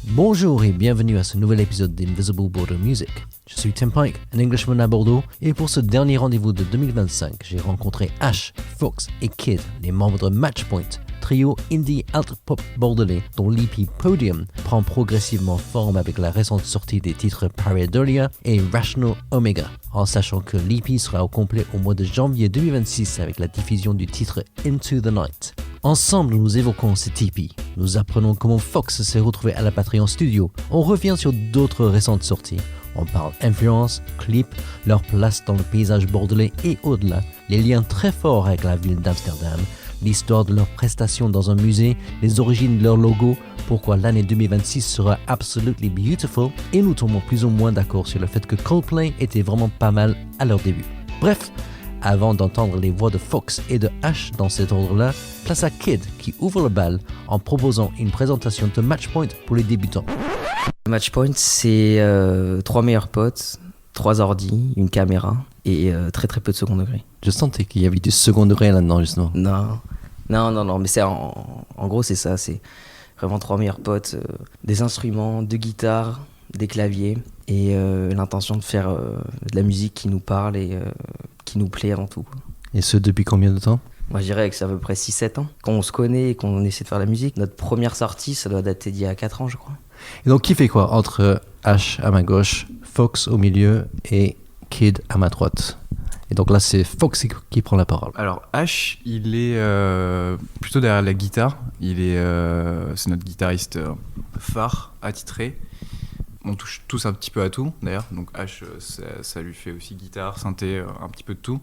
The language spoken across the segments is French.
Bonjour et bienvenue à ce nouvel épisode d'Invisible Border Music. Je suis Tim Pike, un Englishman à Bordeaux, et pour ce dernier rendez-vous de 2025, j'ai rencontré Ash, Fox et Kid, les membres de Matchpoint, trio indie alt-pop bordelais dont l'EP Podium prend progressivement forme avec la récente sortie des titres Pareidolia et Rational Omega, en sachant que l'EP sera au complet au mois de janvier 2026 avec la diffusion du titre Into the Night. Ensemble, nous évoquons cet EP. Nous apprenons comment Fox s'est retrouvé à la batterie en studio. On revient sur d'autres récentes sorties. On parle influence, clips, leur place dans le paysage bordelais et au-delà, les liens très forts avec la ville d'Amsterdam, l'histoire de leurs prestations dans un musée, les origines de leur logo, pourquoi l'année 2026 sera absolutely beautiful, et nous tombons plus ou moins d'accord sur le fait que Coldplay était vraiment pas mal à leur début. Bref, avant d'entendre les voix de Fox et de Ash dans cet ordre-là, place à Kid qui ouvre le bal en proposant une présentation de Matchpoint pour les débutants. Matchpoint, c'est 3 meilleurs potes, 3 ordis, une caméra et très très peu de second degré. Je sentais qu'il y avait du second degré là-dedans justement. Non, mais c'est en gros c'est ça, c'est vraiment 3 meilleurs potes, des instruments, 2 guitares, des claviers et l'intention de faire de la musique qui nous parle et qui nous plaît avant tout. Et ce depuis combien de temps ? Moi je dirais que c'est à peu près 6-7 ans. Quand on se connaît et qu'on essaie de faire de la musique, notre première sortie ça doit dater d'il y a 4 ans je crois. Et donc qui fait quoi entre Ash à ma gauche, Fox au milieu et Kid à ma droite ? Et donc là c'est Fox qui prend la parole. Alors Ash, il est plutôt derrière la guitare. C'est notre guitariste phare, attitré. On touche tous un petit peu à tout d'ailleurs. Donc Ash, ça lui fait aussi guitare, synthé, un petit peu de tout.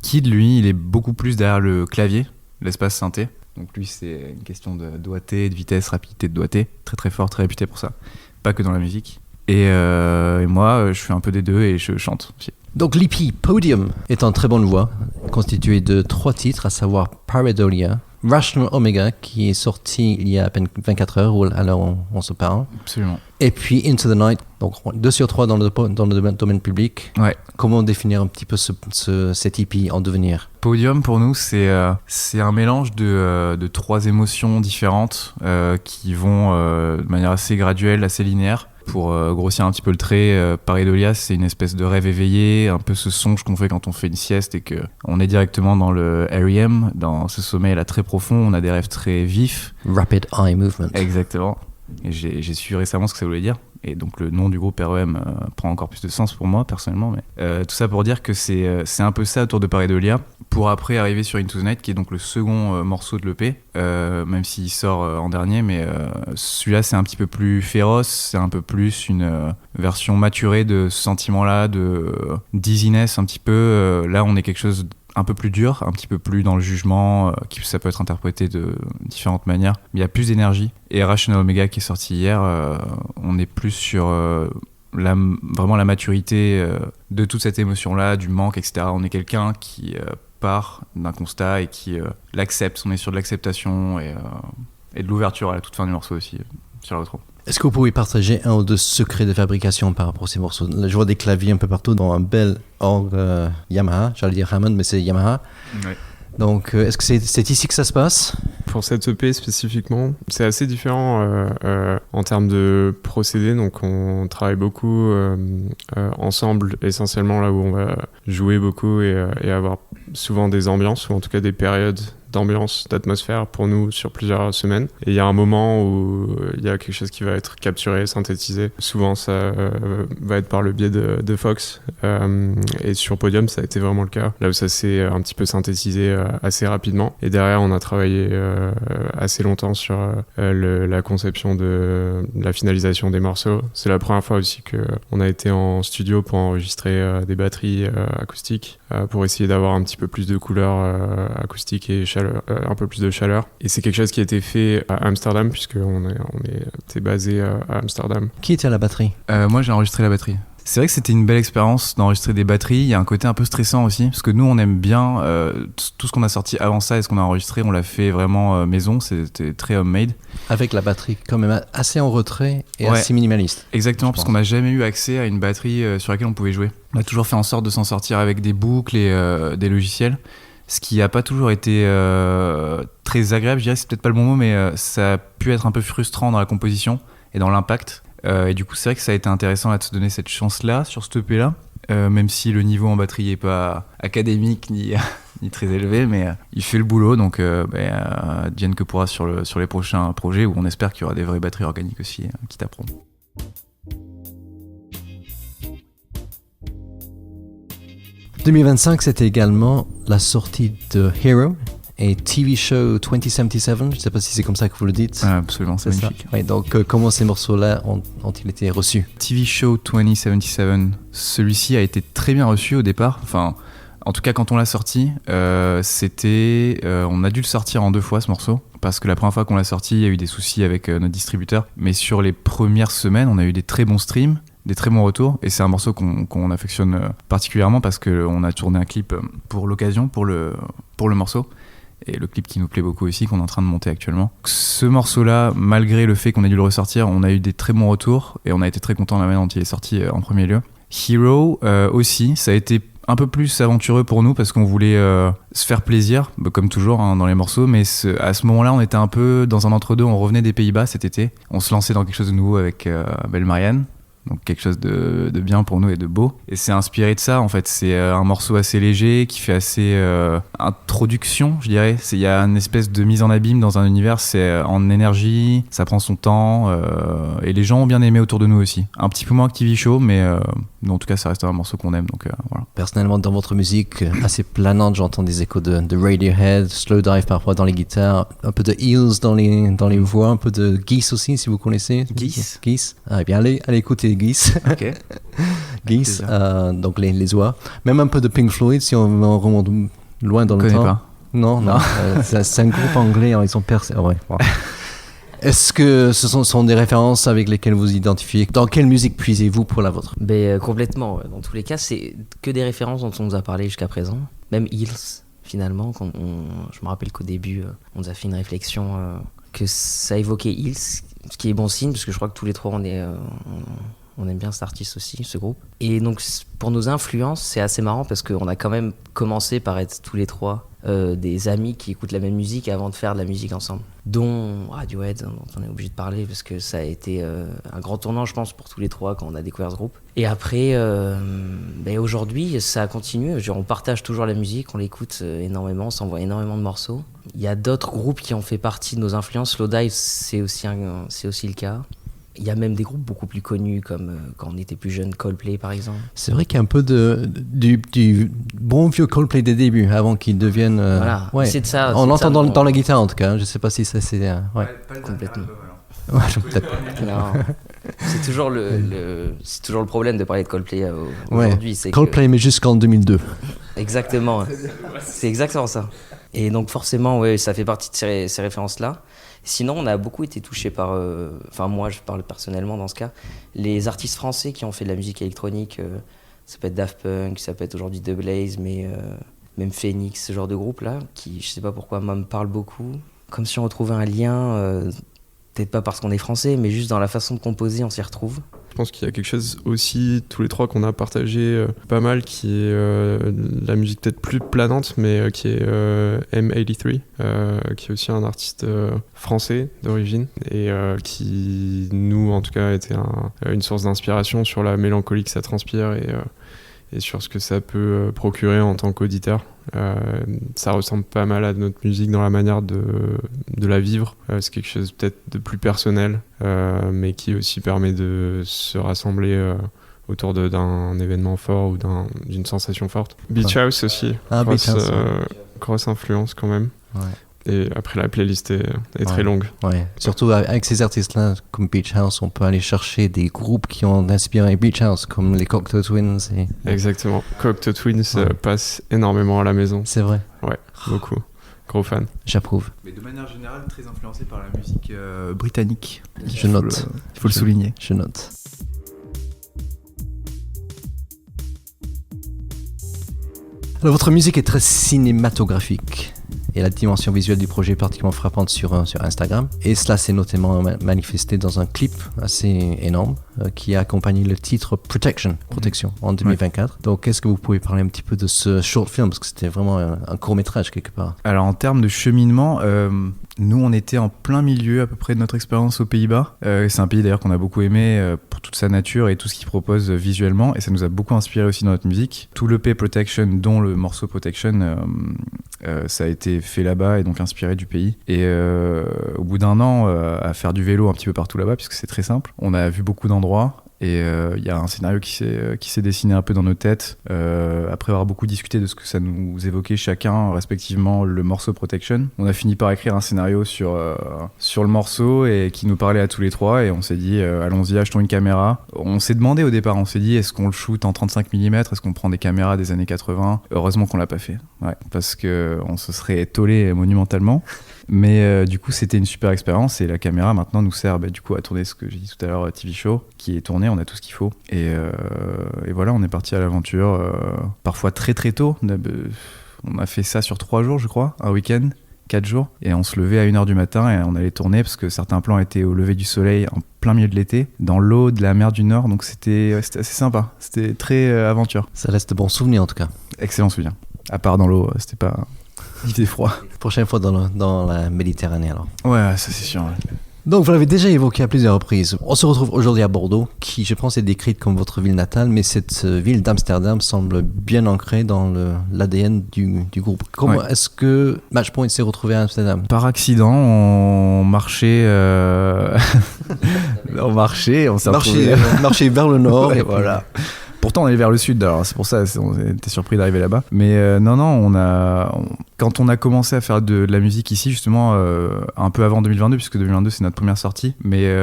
Kid, lui, il est beaucoup plus derrière le clavier, l'espace synthé. Donc lui, c'est une question de doigté, de vitesse, rapidité de doigté. Très très fort, très réputé pour ça. Pas que dans la musique. Et moi, je fais un peu des deux et je chante aussi. Donc l'EP Podium est en très bonne voie, constitué de 3 titres, à savoir Pareidolia, Rational Omega, qui est sorti il y a à peine 24 heures, alors on se parle. Absolument. Et puis Into the Night, donc 2 sur 3 dans le domaine public. Ouais. Comment définir un petit peu cet EP en devenir ? Podium, pour nous, c'est un mélange de 3 émotions différentes qui vont de manière assez graduelle, assez linéaire. Pour grossir un petit peu le trait, Pareidolia, c'est une espèce de rêve éveillé, un peu ce songe qu'on fait quand on fait une sieste et qu'on est directement dans le REM, dans ce sommeil là très profond, on a des rêves très vifs. Rapid Eye Movement. Exactement. Et j'ai su récemment ce que ça voulait dire. Et donc le nom du groupe REM prend encore plus de sens pour moi personnellement. Mais tout ça pour dire que c'est un peu ça autour de Pareidolia, pour après arriver sur Into the Night, qui est donc le second morceau de l'EP, même s'il sort en dernier. Mais celui-là, c'est un petit peu plus féroce, c'est un peu plus une version maturée de ce sentiment-là, de dizziness un petit peu. Là, on est quelque chose un peu plus dur, un petit peu plus dans le jugement, ça peut être interprété de différentes manières, mais il y a plus d'énergie. Et Rational Omega qui est sorti hier, on est plus sur vraiment la maturité de toute cette émotion-là, du manque, etc. On est quelqu'un qui part d'un constat et qui l'accepte, on est sur de l'acceptation et de l'ouverture à la toute fin du morceau aussi, sur l'outro. Est-ce que vous pouvez partager un ou deux secrets de fabrication par rapport à ces morceaux ? Là, je vois des claviers un peu partout dans un bel orgue Yamaha. J'allais dire Hammond, mais c'est Yamaha. Ouais. Donc, est-ce que c'est ici que ça se passe ? Pour cette EP spécifiquement, c'est assez différent en termes de procédé. Donc, on travaille beaucoup ensemble, essentiellement là où on va jouer beaucoup et avoir souvent des ambiances, ou en tout cas des périodes d'ambiance, d'atmosphère pour nous sur plusieurs semaines. Et il y a un moment où il y a quelque chose qui va être capturé, synthétisé. Souvent, ça va être par le biais de Fox. Et sur Podium, ça a été vraiment le cas. Là où ça s'est un petit peu synthétisé assez rapidement. Et derrière, on a travaillé assez longtemps sur la conception de la finalisation des morceaux. C'est la première fois aussi qu'on a été en studio pour enregistrer des batteries acoustiques, pour essayer d'avoir un petit peu plus de couleurs acoustiques et un peu plus de chaleur. Et c'est quelque chose qui a été fait à Amsterdam, puisqu'on était basé à Amsterdam. Qui était à la batterie ? Moi, j'ai enregistré la batterie. C'est vrai que c'était une belle expérience d'enregistrer des batteries. Il y a un côté un peu stressant aussi, parce que nous, on aime bien tout ce qu'on a sorti avant ça et ce qu'on a enregistré, on l'a fait vraiment maison, c'était très homemade. Avec la batterie quand même assez en retrait et assez minimaliste. Exactement, parce qu'on n'a jamais eu accès à une batterie sur laquelle on pouvait jouer. On a toujours fait en sorte de s'en sortir avec des boucles et des logiciels. ce qui a pas toujours été très agréable, je dirais, c'est peut-être pas le bon mot, mais ça a pu être un peu frustrant dans la composition et dans l'impact. Et du coup, c'est vrai que ça a été intéressant là, de se donner cette chance-là sur ce EP-là, même si le niveau en batterie est pas académique ni très élevé, mais il fait le boulot, donc Diane que pourra sur les prochains projets où on espère qu'il y aura des vraies batteries organiques aussi qui t'apprendront. En 2025, c'était également la sortie de Hero et TV Show 2077. Je ne sais pas si c'est comme ça que vous le dites. Absolument, c'est magnifique. Oui, donc, comment ces morceaux-là ont-ils été reçus? TV Show 2077, celui-ci a été très bien reçu au départ. Enfin, en tout cas, quand on l'a sorti, on a dû le sortir en 2 fois ce morceau. Parce que la première fois qu'on l'a sorti, il y a eu des soucis avec notre distributeur. Mais sur les premières semaines, on a eu des très bons streams, des très bons retours, et c'est un morceau qu'on affectionne particulièrement parce qu'on a tourné un clip pour l'occasion, pour le morceau, et le clip qui nous plaît beaucoup aussi, qu'on est en train de monter actuellement. Ce morceau-là, malgré le fait qu'on ait dû le ressortir, on a eu des très bons retours, et on a été très contents de la manière dont il est sorti en premier lieu. Hero aussi, ça a été un peu plus aventureux pour nous parce qu'on voulait se faire plaisir, comme toujours dans les morceaux, mais à ce moment-là on était un peu dans un entre-deux, on revenait des Pays-Bas cet été, on se lançait dans quelque chose de nouveau avec Belle Marianne, donc quelque chose de bien pour nous et de beau, et c'est inspiré de ça en fait. C'est un morceau assez léger qui fait assez introduction, je dirais. Il y a une espèce de mise en abîme dans un univers, c'est en énergie, ça prend son temps, et les gens ont bien aimé autour de nous aussi, un petit peu moins que TV Show, mais en tout cas ça reste un morceau qu'on aime, donc voilà. Personnellement, dans votre musique assez planante, j'entends des échos de Radiohead, Slowdive parfois dans les guitares, un peu de Eels dans les voix, un peu de Geese aussi, si vous connaissez. Geese. Ah, eh bien allez écouter Geese. Ok. Geese, donc les oies. Même un peu de Pink Floyd si on remonte loin dans le temps. Pas. Non. C'est un groupe anglais, hein, ils sont percés. Ouais. Est-ce que ce sont des références avec lesquelles vous identifiez? Dans quelle musique puisez-vous pour la vôtre? Complètement. Dans tous les cas, c'est que des références dont on nous a parlé jusqu'à présent. Même Hills, finalement. Je me rappelle qu'au début, on nous a fait une réflexion que ça évoquait Hills, ce qui est bon signe, parce que je crois que tous les trois, on aime bien cet artiste aussi, ce groupe. Et donc, pour nos influences, c'est assez marrant parce qu'on a quand même commencé par être tous les trois des amis qui écoutent la même musique avant de faire de la musique ensemble. Dont Radiohead, dont on est obligé de parler parce que ça a été un grand tournant, je pense, pour tous les trois quand on a découvert ce groupe. Et après, aujourd'hui, ça a continué. On partage toujours la musique, on l'écoute énormément, on s'envoie énormément de morceaux. Il y a d'autres groupes qui ont fait partie de nos influences. Slowdive, c'est aussi le cas. Il y a même des groupes beaucoup plus connus comme quand on était plus jeune, Coldplay par exemple. C'est vrai qu'il y a un peu du bon vieux Coldplay des débuts avant qu'ils deviennent. Voilà, ouais. C'est de ça. On l'entend dans la guitare en tout cas. Je ne sais pas si ça c'est. Ouais. Complètement. Ouais, peut-être pas. Non. C'est toujours le problème de parler de Coldplay aujourd'hui. Ouais. C'est Coldplay, mais jusqu'en 2002. Exactement. C'est exactement ça. Et donc forcément, ça fait partie de ces références-là. Sinon, on a beaucoup été touchés par, moi je parle personnellement dans ce cas, les artistes français qui ont fait de la musique électronique, ça peut être Daft Punk, ça peut être aujourd'hui The Blaze, mais même Phoenix, ce genre de groupe-là, qui je sais pas pourquoi moi me parle beaucoup, comme si on retrouvait un lien, peut-être pas parce qu'on est français, mais juste dans la façon de composer, on s'y retrouve. Je pense qu'il y a quelque chose aussi, tous les trois, qu'on a partagé pas mal, qui est la musique peut-être plus planante, mais qui est M83, qui est aussi un artiste français d'origine, et qui, nous, en tout cas, a été une source d'inspiration sur la mélancolie que ça transpire et sur ce que ça peut procurer en tant qu'auditeur. Ça ressemble pas mal à notre musique dans la manière de la vivre. C'est quelque chose peut-être de plus personnel, mais qui aussi permet de se rassembler autour d'un événement fort ou d'une sensation forte. Beach House aussi, grosse influence quand même. Ouais. Et après, la playlist est très longue. Ouais. Surtout avec ces artistes-là, comme Beach House, on peut aller chercher des groupes qui ont inspiré Beach House, comme les Cocteau Twins. Exactement. Cocteau Twins passe énormément à la maison. C'est vrai. Ouais, beaucoup. Gros fan. J'approuve. Mais de manière générale, très influencé par la musique britannique. Je note. Il faut le souligner. Je note. Alors, votre musique est très cinématographique. et la dimension visuelle du projet est particulièrement frappante sur Instagram. Et cela s'est notamment manifesté dans un clip assez énorme qui a accompagné le titre Protection en 2024. Donc est-ce que vous pouvez parler un petit peu de ce short film, parce que c'était vraiment un court-métrage quelque part? Alors en termes de cheminement, nous on était en plein milieu à peu près de notre expérience aux Pays-Bas. C'est un pays d'ailleurs qu'on a beaucoup aimé pour toute sa nature et tout ce qu'il propose visuellement, et ça nous a beaucoup inspiré aussi dans notre musique. Tout l'EP Protection, dont le morceau Protection, ça a été fait là-bas et donc inspiré du pays. Et au bout d'un an à faire du vélo un petit peu partout là-bas, puisque c'est très simple, on a vu beaucoup d'endroits. Et il y a un scénario qui s'est dessiné un peu dans nos têtes, après avoir beaucoup discuté de ce que ça nous évoquait chacun, respectivement, le morceau Protection. On a fini par écrire un scénario sur le morceau et qui nous parlait à tous les trois, et on s'est dit allons-y, achetons une caméra. On s'est demandé au départ, on s'est dit est-ce qu'on le shoot en 35 mm, est-ce qu'on prend des caméras des années 80 ? Heureusement qu'on l'a pas fait, parce qu'on se serait étolé monumentalement. Mais du coup c'était une super expérience, et la caméra maintenant nous sert du coup à tourner ce que j'ai dit tout à l'heure, TV Show, qui est tourné, on a tout ce qu'il faut, et voilà, on est parti à l'aventure, parfois très très tôt. On a fait ça sur 3 jours je crois, un week-end, 4 jours, et on se levait à 1h du matin et on allait tourner, parce que certains plans étaient au lever du soleil en plein milieu de l'été, dans l'eau de la mer du Nord, donc c'était assez sympa, c'était très aventure. Ça reste de bons souvenirs en tout cas. Excellent souvenir, à part dans l'eau, c'était pas... il faisait froid. Prochaine fois dans la Méditerranée alors. Ouais, ça c'est sûr. Donc vous l'avez déjà évoqué à plusieurs reprises. On se retrouve aujourd'hui à Bordeaux, qui je pense est décrite comme votre ville natale, mais cette ville d'Amsterdam semble bien ancrée dans l'ADN du groupe. Comment est-ce que Matchpoint s'est retrouvé à Amsterdam ? Par accident, on marchait, on s'est marché vers le nord, ouais, et voilà. Pourtant on est vers le sud, alors c'est pour ça on était surpris d'arriver là-bas. Mais non, quand on a commencé à faire de la musique ici, justement un peu avant 2022, puisque 2022 c'est notre première sortie, mais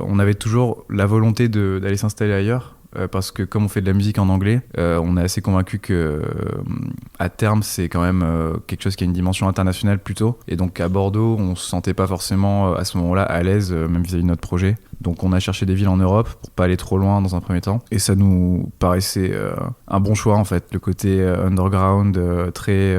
on avait toujours la volonté d'aller s'installer ailleurs. Parce que comme on fait de la musique en anglais, on est assez convaincu que à terme c'est quand même quelque chose qui a une dimension internationale plutôt. Et donc à Bordeaux, on se sentait pas forcément à ce moment-là à l'aise, même vis-à-vis de notre projet. Donc on a cherché des villes en Europe pour pas aller trop loin dans un premier temps. Et ça nous paraissait un bon choix en fait. Le côté underground, très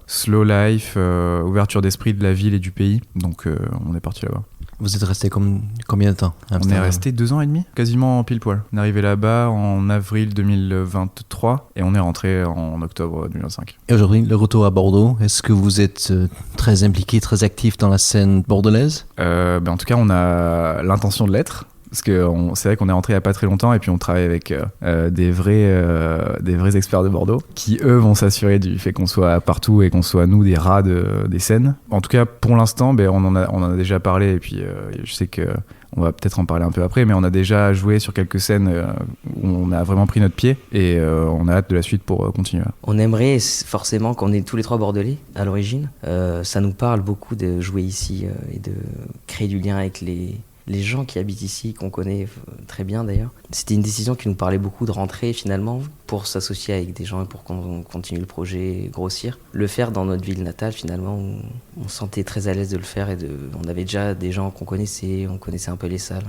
slow life, ouverture d'esprit de la ville et du pays. Donc on est parti là-bas. Vous êtes resté combien de temps à On est resté 2 ans et demi, quasiment pile poil. On est arrivé là-bas en avril 2023 et on est rentré en octobre 2025. Et aujourd'hui, le retour à Bordeaux, est-ce que vous êtes très impliqué, très actif dans la scène bordelaise ? En tout cas, on a l'intention de l'être. Parce que c'est vrai qu'on est rentré il n'y a pas très longtemps, et puis on travaille avec des vrais experts de Bordeaux qui eux vont s'assurer du fait qu'on soit partout et qu'on soit nous des rats des scènes. En tout cas pour l'instant on en a déjà parlé, et puis je sais que on va peut-être en parler un peu après, mais on a déjà joué sur quelques scènes où on a vraiment pris notre pied, et on a hâte de la suite pour continuer. On aimerait forcément qu'on est tous les 3 bordelais à l'origine. Ça nous parle beaucoup de jouer ici et de créer du lien avec les gens qui habitent ici, qu'on connaît très bien d'ailleurs. C'était une décision qui nous parlait beaucoup de rentrer finalement pour s'associer avec des gens et pour qu'on continue le projet et grossir. Le faire dans notre ville natale finalement, on se sentait très à l'aise de le faire, et on avait déjà des gens qu'on connaissait, on connaissait un peu les salles.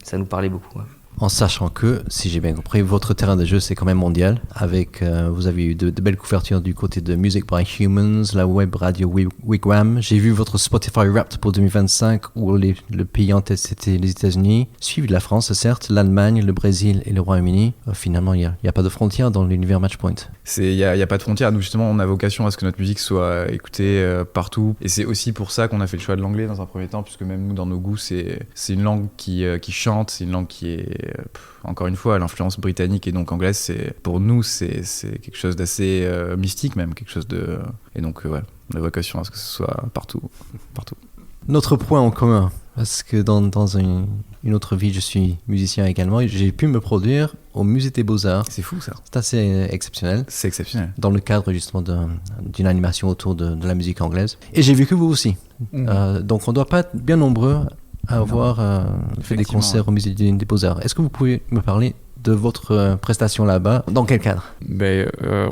Ça nous parlait beaucoup. Ouais. En sachant que, si j'ai bien compris, votre terrain de jeu c'est quand même mondial, avec vous avez eu de belles couvertures du côté de Music by Humans, la web radio Wigwam. J'ai vu votre Spotify Wrapped pour 2025 où le pays en tête c'était les États-Unis, suivi de la France certes, l'Allemagne, le Brésil et le Royaume-Uni. Finalement il n'y a pas de frontières dans l'univers Matchpoint. Il y a pas de frontières. Nous justement on a vocation à ce que notre musique soit écoutée partout, et c'est aussi pour ça qu'on a fait le choix de l'anglais dans un premier temps, puisque même nous dans nos goûts c'est une langue qui chante, c'est une langue qui est encore une fois l'influence britannique et donc anglaise, pour nous c'est quelque chose d'assez mystique, même quelque chose de, et donc on a vocation à ce que ce soit partout. Notre point en commun, parce que dans une autre vie je suis musicien également, et j'ai pu me produire au Musée des Beaux-Arts. C'est fou ça. C'est assez exceptionnel. C'est exceptionnel. Dans le cadre justement d'une animation autour de la musique anglaise. Et j'ai vu que vous aussi. Donc on ne doit pas être bien nombreux à avoir fait des concerts au Musée des Beaux-Arts. Est-ce que vous pouvez me parler de votre prestation là-bas. Dans quel cadre?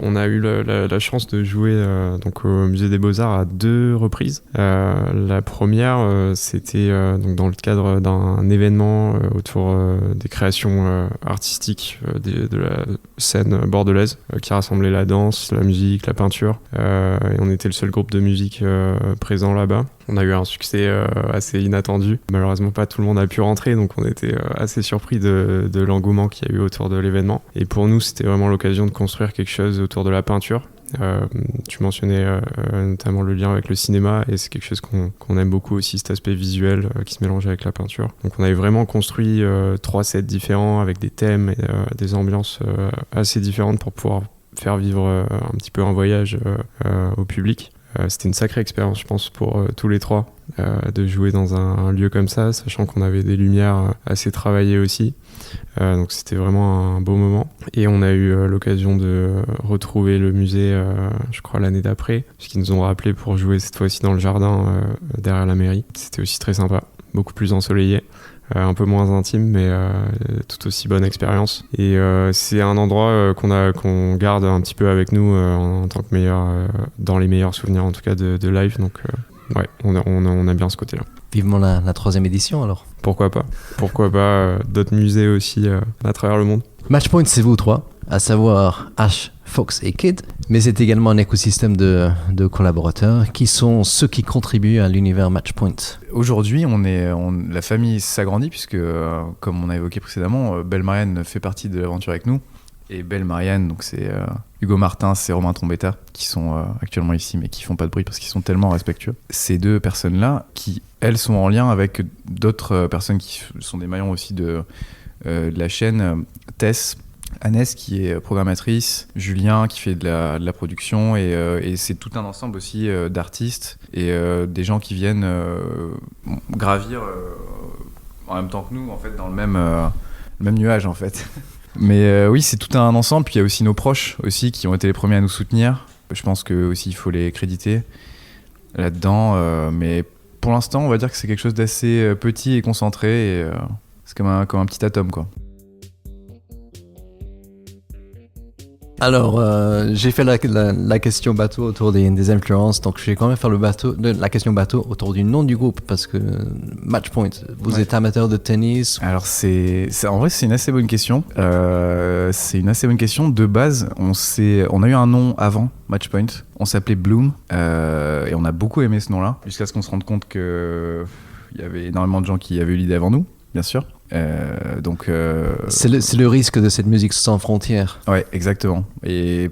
On a eu la chance de jouer donc au Musée des Beaux-Arts à 2 reprises. La première, c'était donc dans le cadre d'un événement autour des créations artistiques de la scène bordelaise qui rassemblait la danse, la musique, la peinture. Et on était le seul groupe de musique présent là-bas. On a eu un succès assez inattendu. Malheureusement, pas tout le monde a pu rentrer, donc on était assez surpris de l'engouement qu'il y a eu autour de l'événement. Et pour nous, c'était vraiment l'occasion de construire quelque chose autour de la peinture. Tu mentionnais notamment le lien avec le cinéma, et c'est quelque chose qu'on aime beaucoup aussi, cet aspect visuel qui se mélange avec la peinture. Donc on avait vraiment construit 3 sets différents avec des thèmes et des ambiances assez différentes pour pouvoir faire vivre un petit peu un voyage au public. C'était une sacrée expérience, je pense, pour tous les 3, de jouer dans un lieu comme ça, sachant qu'on avait des lumières assez travaillées aussi. Donc c'était vraiment un beau moment. Et on a eu l'occasion de retrouver le musée, je crois, l'année d'après, puisqu'ils nous ont rappelé pour jouer cette fois-ci dans le jardin derrière la mairie. C'était aussi très sympa, beaucoup plus ensoleillé. Un peu moins intime, mais tout aussi bonne expérience. Et c'est un endroit qu'on garde un petit peu avec nous en tant que dans les meilleurs souvenirs en tout cas de live. Donc ouais, on a bien ce côté-là. Vivement la 3e édition alors. Pourquoi pas d'autres musées aussi à travers le monde. Matchpoint, c'est vous 3, à savoir Ash, Fox et Kid, mais c'est également un écosystème de collaborateurs qui sont ceux qui contribuent à l'univers Matchpoint. Aujourd'hui, la famille s'agrandit puisque, comme on a évoqué précédemment, Belle Marianne fait partie de l'aventure avec nous. Et Belle Marianne, donc c'est Hugo Martin, c'est Romain Trombetta, qui sont actuellement ici, mais qui font pas de bruit parce qu'ils sont tellement respectueux. Ces 2 personnes-là, qui elles sont en lien avec d'autres personnes qui sont des maillons aussi de la chaîne, Tess, Annès qui est programmatrice, Julien qui fait de la production, et c'est tout un ensemble aussi d'artistes et des gens qui viennent gravir en même temps que nous, en fait, dans le même nuage en fait. Mais oui, c'est tout un ensemble. Puis il y a aussi nos proches aussi qui ont été les premiers à nous soutenir. Je pense que aussi il faut les créditer là-dedans. Mais pour l'instant, on va dire que c'est quelque chose d'assez petit et concentré. Et c'est comme un petit atome, quoi. Alors, j'ai fait la question bateau autour des influences, donc je vais quand même faire la question bateau autour du nom du groupe, parce que Matchpoint, vous êtes amateur de tennis. Alors, en vrai, c'est une assez bonne question. De base, on a eu un nom avant Matchpoint, on s'appelait Bloom, et on a beaucoup aimé ce nom-là, jusqu'à ce qu'on se rende compte qu'il y avait énormément de gens qui avaient eu l'idée avant nous, bien sûr. C'est le risque de cette musique sans frontières. Ouais, exactement. Et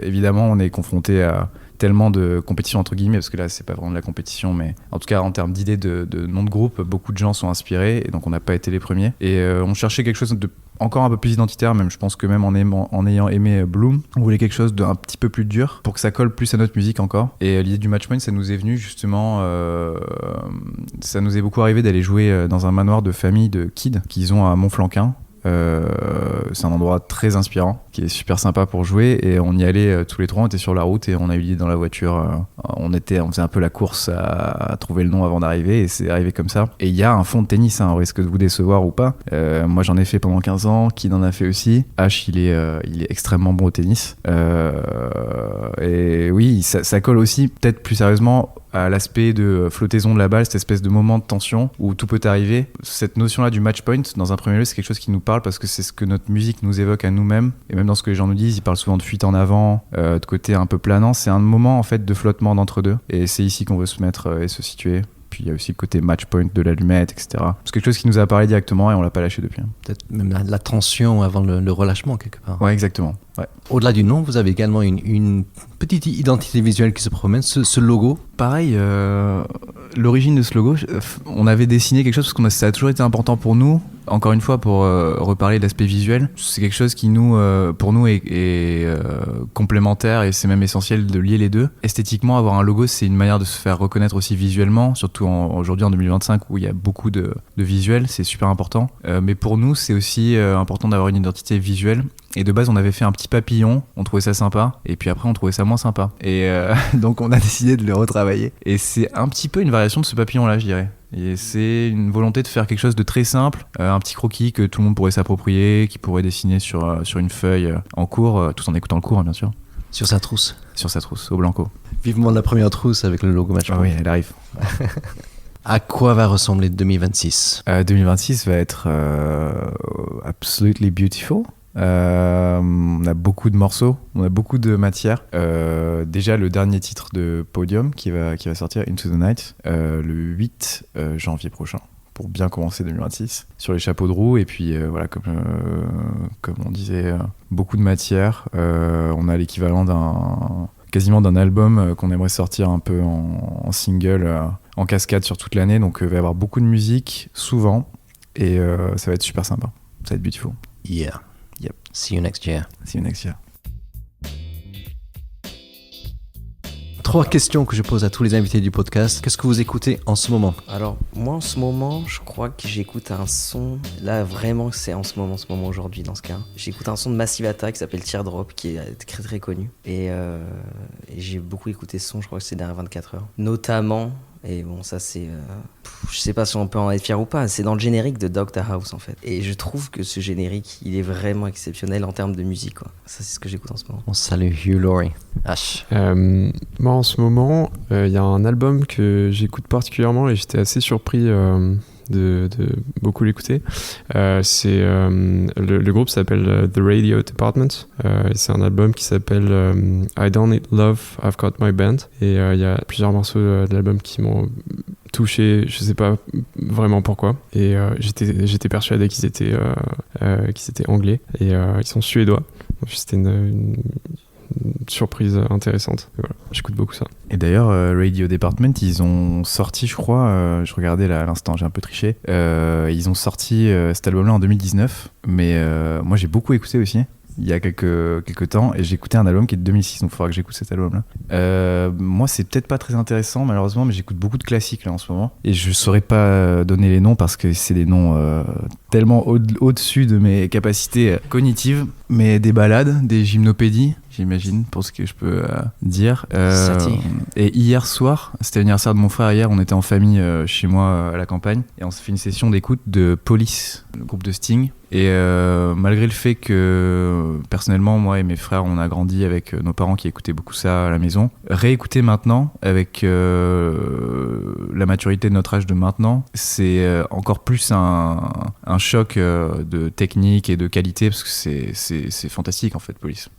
évidemment, on est confronté à tellement de compétition entre guillemets, parce que là c'est pas vraiment de la compétition, mais en tout cas en termes d'idées de nom de groupe, beaucoup de gens sont inspirés, et donc on n'a pas été les premiers, et on cherchait quelque chose de encore un peu plus identitaire, même je pense que même en ayant aimé Bloom, on voulait quelque chose d'un petit peu plus dur pour que ça colle plus à notre musique encore. Et l'idée du Matchpoint, ça nous est venu justement, ça nous est beaucoup arrivé d'aller jouer dans un manoir de famille de kids qu'ils ont à Montflanquin. C'est un endroit très inspirant qui est super sympa pour jouer, et on y allait tous les 3, on était sur la route et on a eu l'idée dans la voiture, on faisait un peu la course à trouver le nom avant d'arriver, et c'est arrivé comme ça. Et il y a un fond de tennis, au risque de vous décevoir ou pas, moi j'en ai fait pendant 15 ans, Kid en a fait aussi, H il est extrêmement bon au tennis, et oui ça colle aussi peut-être plus sérieusement à l'aspect de flottaison de la balle, cette espèce de moment de tension où tout peut arriver. Cette notion-là du match point, dans un premier lieu, c'est quelque chose qui nous parle parce que c'est ce que notre musique nous évoque à nous-mêmes. Et même dans ce que les gens nous disent, ils parlent souvent de fuite en avant, de côté un peu planant. C'est un moment en fait de flottement d'entre-deux. Et c'est ici qu'on veut se mettre et se situer. Puis il y a aussi le côté match point de l'allumette, etc. C'est quelque chose qui nous a parlé directement et on l'a pas lâché depuis. Peut-être même la tension avant le relâchement quelque part. Ouais, exactement. Ouais. Au-delà du nom, vous avez également une petite identité visuelle qui se promène, ce logo. Pareil, l'origine de ce logo, on avait dessiné quelque chose parce que ça a toujours été important pour nous. Encore une fois, pour reparler de l'aspect visuel, c'est quelque chose qui pour nous est complémentaire, et c'est même essentiel de lier les deux. Esthétiquement, avoir un logo, c'est une manière de se faire reconnaître aussi visuellement, surtout aujourd'hui en 2025 où il y a beaucoup de visuels, c'est super important. Mais pour nous, c'est aussi important d'avoir une identité visuelle. Et de base, on avait fait un petit papillon, on trouvait ça sympa, et puis après, on trouvait ça moins sympa. Et donc, on a décidé de le retravailler. Et c'est un petit peu une variation de ce papillon-là, je dirais. Et c'est une volonté de faire quelque chose de très simple, un petit croquis que tout le monde pourrait s'approprier, qui pourrait dessiner sur une feuille en cours, tout en écoutant le cours, hein, bien sûr. Sur sa trousse. Sur sa trousse, au blanco. Vivement la première trousse avec le logo Matchpoint. Ah oui, elle arrive. À quoi va ressembler 2026 2026 va être absolutely beautiful. On a beaucoup de morceaux, on a beaucoup de matière. Déjà le dernier titre de Podium qui va sortir, Into the Night, le 8 janvier prochain, pour bien commencer 2026 sur les chapeaux de roue. Et puis voilà, comme on disait, beaucoup de matière. On a l'équivalent quasiment d'un album qu'on aimerait sortir un peu en single, en cascade sur toute l'année. Donc il va y avoir beaucoup de musique souvent, et ça va être super sympa, ça va être beautiful. Yeah. Yep. See you next year. See you next year. 3 questions que je pose à tous les invités du podcast. Qu'est-ce que vous écoutez en ce moment? Alors, moi, en ce moment, je crois que j'écoute un son. Là, vraiment, c'est en ce moment aujourd'hui, dans ce cas. J'écoute un son de Massive Attack qui s'appelle Teardrop, qui est très très connu. Et j'ai beaucoup écouté ce son, je crois que c'est derrière 24 heures. Notamment, et bon, ça c'est. Je sais pas si on peut en être fier ou pas, c'est dans le générique de Doctor House en fait. Et je trouve que ce générique, il est vraiment exceptionnel en termes de musique, quoi. Ça, c'est ce que j'écoute en ce moment. On salue Hugh Laurie. H. Moi en ce moment, il y a un album que j'écoute particulièrement et j'étais assez surpris de beaucoup l'écouter. Le groupe s'appelle The Radio Department, et c'est un album qui s'appelle I Don't Need Love, I've Got My Band, et il y a plusieurs morceaux de l'album qui m'ont touché, je sais pas vraiment pourquoi, et j'étais persuadé qu'ils étaient anglais, et ils sont suédois, donc c'était une surprise intéressante. Et voilà, j'écoute beaucoup ça. Et d'ailleurs, Radio Department, ils ont sorti, je crois, je regardais là à l'instant, j'ai un peu triché, ils ont sorti cet album-là en 2019, mais moi j'ai beaucoup écouté aussi, il y a quelques temps, et j'ai écouté un album qui est de 2006, donc il faudra que j'écoute cet album-là. Moi, c'est peut-être pas très intéressant, malheureusement, mais j'écoute beaucoup de classiques là en ce moment, et je saurais pas donner les noms parce que c'est des noms tellement au-dessus de mes capacités cognitives, mais des ballades, des gymnopédies, j'imagine, pour ce que je peux dire. Et hier soir, c'était l'anniversaire de mon frère hier, on était en famille chez moi à la campagne, et on s'est fait une session d'écoute de Police, le groupe de Sting. Et malgré le fait que personnellement, moi et mes frères, on a grandi avec nos parents qui écoutaient beaucoup ça à la maison, réécouter maintenant avec la maturité de notre âge de maintenant, c'est encore plus un choc de technique et de qualité, parce que c'est fantastique en fait, Police.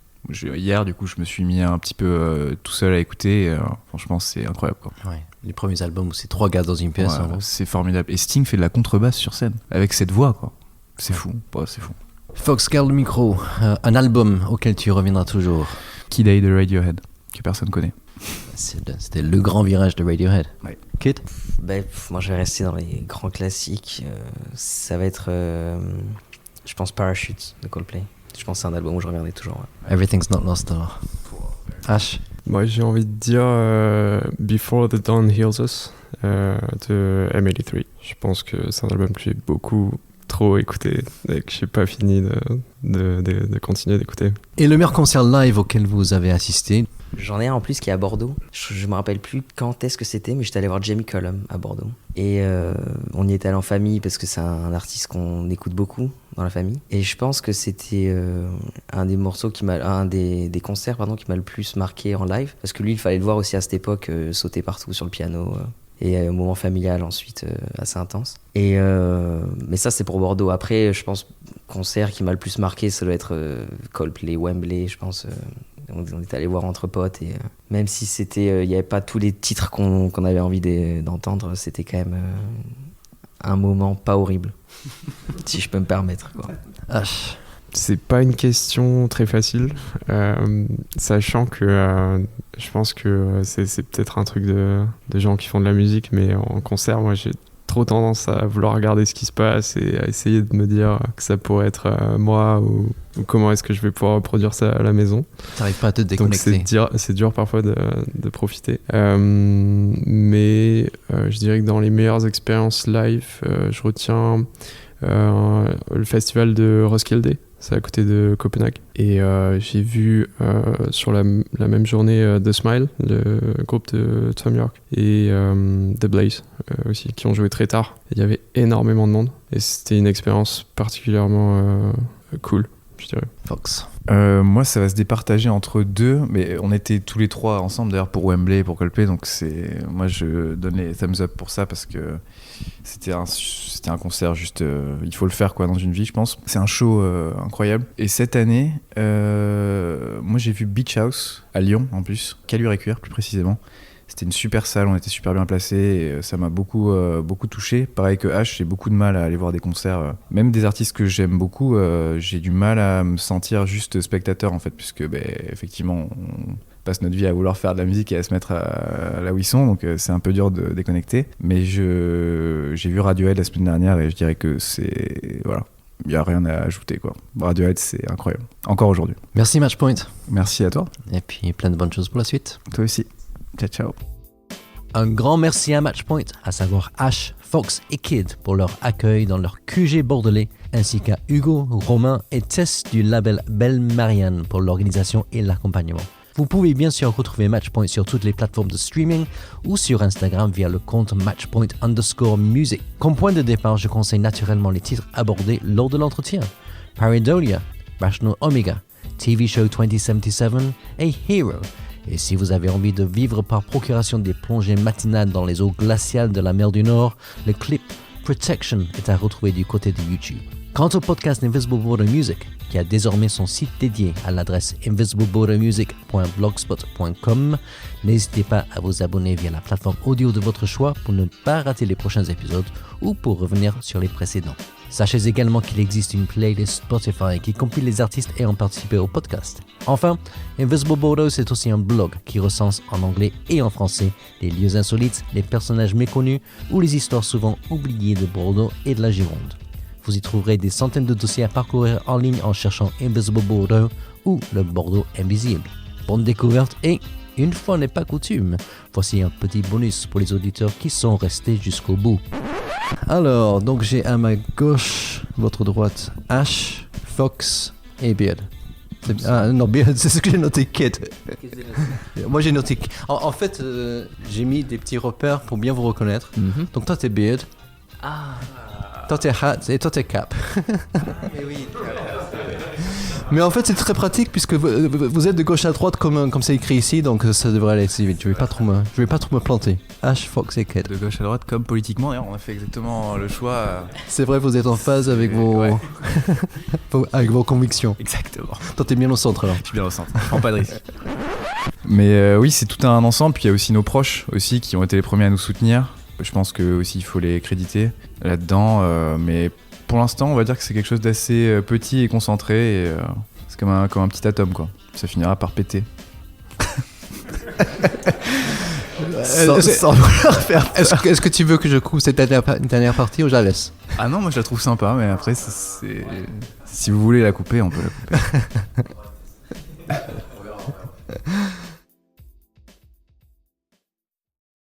Hier, du coup, je me suis mis un petit peu tout seul à écouter. Et, franchement, c'est incroyable, quoi. Ouais. Les premiers albums où c'est 3 gars dans une pièce. Ouais, c'est formidable. Et Sting fait de la contrebasse sur scène avec cette voix, quoi. C'est fou. Ouais, c'est fou. Fox, garde le micro. Un album auquel tu reviendras toujours. Kid A de Radiohead, que personne connaît. C'était le grand virage de Radiohead. Ouais. Kid? Moi, je vais rester dans les grands classiques. Ça va être, je pense, Parachute de Coldplay. Je pense que c'est un album où je reviendrai toujours. Ouais. Everything's Not Lost alors. H. Moi j'ai envie de dire Before the Dawn Heals Us de M83. Je pense que c'est un album que j'ai beaucoup trop écouté et que j'ai pas fini de continuer d'écouter. Et le meilleur concert live auquel vous avez assisté? J'en ai un en plus qui est à Bordeaux. Je me rappelle plus quand est-ce que c'était, mais j'étais allé voir Jamie Cullum à Bordeaux. Et on y est allé en famille parce que c'est un artiste qu'on écoute beaucoup dans la famille. Et je pense que c'était un des concerts qui m'a le plus marqué en live, parce que lui, il fallait le voir aussi à cette époque, sauter partout sur le piano. Et un moment familial ensuite assez intense. Mais ça, c'est pour Bordeaux. Après, je pense concert qui m'a le plus marqué, ça doit être Coldplay, Wembley, je pense. On est allé voir entre potes, et même si c'était, il n'y avait pas tous les titres qu'on avait envie d'entendre, c'était quand même un moment pas horrible, si je peux me permettre, quoi. H. C'est pas une question très facile, sachant que je pense que c'est peut-être un truc de gens qui font de la musique, mais en concert, moi j'ai trop tendance à vouloir regarder ce qui se passe et à essayer de me dire que ça pourrait être moi, ou comment est-ce que je vais pouvoir reproduire ça à la maison. T'arrives pas à te déconnecter. Donc c'est dur parfois de profiter. Mais je dirais que dans les meilleures expériences live, je retiens le festival de Roskilde c'est à côté de Copenhague. Et j'ai vu sur la même journée The Smile, le groupe de Tom York, et The Blaze aussi, qui ont joué très tard. Il y avait énormément de monde et c'était une expérience particulièrement cool, je dirais. Fox. Moi, ça va se départager entre deux, mais on était tous les trois ensemble d'ailleurs pour Wembley et pour Coldplay, donc moi je donne les thumbs up pour ça parce que c'était un concert juste, il faut le faire quoi dans une vie, je pense. C'est un show incroyable. Et cette année, moi j'ai vu Beach House à Lyon en plus, Caluire plus précisément. C'était une super salle, on était super bien placés et ça m'a beaucoup touché. Pareil que H, j'ai beaucoup de mal à aller voir des concerts. Même des artistes que j'aime beaucoup, j'ai du mal à me sentir juste spectateur en fait, puisque effectivement on passe notre vie à vouloir faire de la musique et à se mettre là où ils sont, donc c'est un peu dur de déconnecter. Mais j'ai vu Radiohead la semaine dernière et je dirais que voilà. Il n'y a rien à ajouter quoi. Radiohead, c'est incroyable. Encore aujourd'hui. Merci Matchpoint. Merci à toi. Et puis plein de bonnes choses pour la suite. Toi aussi. Ciao, ciao. Un grand merci à Matchpoint, à savoir Ash, Fox et Kid pour leur accueil dans leur QG bordelais, ainsi qu'à Hugo, Romain et Tess du label Belle Marianne pour l'organisation et l'accompagnement. Vous pouvez bien sûr retrouver Matchpoint sur toutes les plateformes de streaming ou sur Instagram via le compte Matchpoint_music. Comme point de départ, je conseille naturellement les titres abordés lors de l'entretien. Pareidolia, Rational Omega, TV Show 2077 et Hero. Et si vous avez envie de vivre par procuration des plongées matinales dans les eaux glaciales de la mer du Nord, le clip Protection est à retrouver du côté de YouTube. Quant au podcast Invisible Border Music, qui a désormais son site dédié à l'adresse invisiblebordermusic.blogspot.com, n'hésitez pas à vous abonner via la plateforme audio de votre choix pour ne pas rater les prochains épisodes ou pour revenir sur les précédents. Sachez également qu'il existe une playlist Spotify qui compile les artistes ayant participé au podcast. Enfin, Invisible Bordeaux, c'est aussi un blog qui recense en anglais et en français les lieux insolites, les personnages méconnus ou les histoires souvent oubliées de Bordeaux et de la Gironde. Vous y trouverez des centaines de dossiers à parcourir en ligne en cherchant Invisible Bordeaux ou le Bordeaux Invisible. Bonne découverte et, une fois n'est pas coutume, voici un petit bonus pour les auditeurs qui sont restés jusqu'au bout. Alors, donc j'ai à ma gauche, votre droite, Ash, Fox et Beard. Ah non, Beard, c'est ce que j'ai noté, Kid. Moi j'ai noté. En fait, j'ai mis des petits repères pour bien vous reconnaître. Mm-hmm. Donc toi t'es Beard. Ah. Toi t'es Hat et toi t'es Cap. Mais oui. Mais en fait c'est très pratique puisque vous êtes de gauche à droite comme c'est écrit ici, donc ça devrait aller assez vite. Je vais pas trop me planter. Ash, Fox et Kid. De gauche à droite comme politiquement, d'ailleurs, on a fait exactement le choix. C'est vrai, vous êtes en phase avec avec vos convictions. Exactement. Toi t'es bien au centre alors. Je suis bien au centre, je prends pas de risque. Mais oui, c'est tout un ensemble, puis il y a aussi nos proches aussi qui ont été les premiers à nous soutenir. Je pense que aussi il faut les créditer là-dedans, mais pour l'instant on va dire que c'est quelque chose d'assez petit et concentré, et c'est comme un petit atome quoi. Ça finira par péter. Sans vouloir faire peur. Est-ce que tu veux que je coupe cette dernière partie ou je la laisse? Ah non, moi je la trouve sympa, mais après si vous voulez la couper, on peut la couper.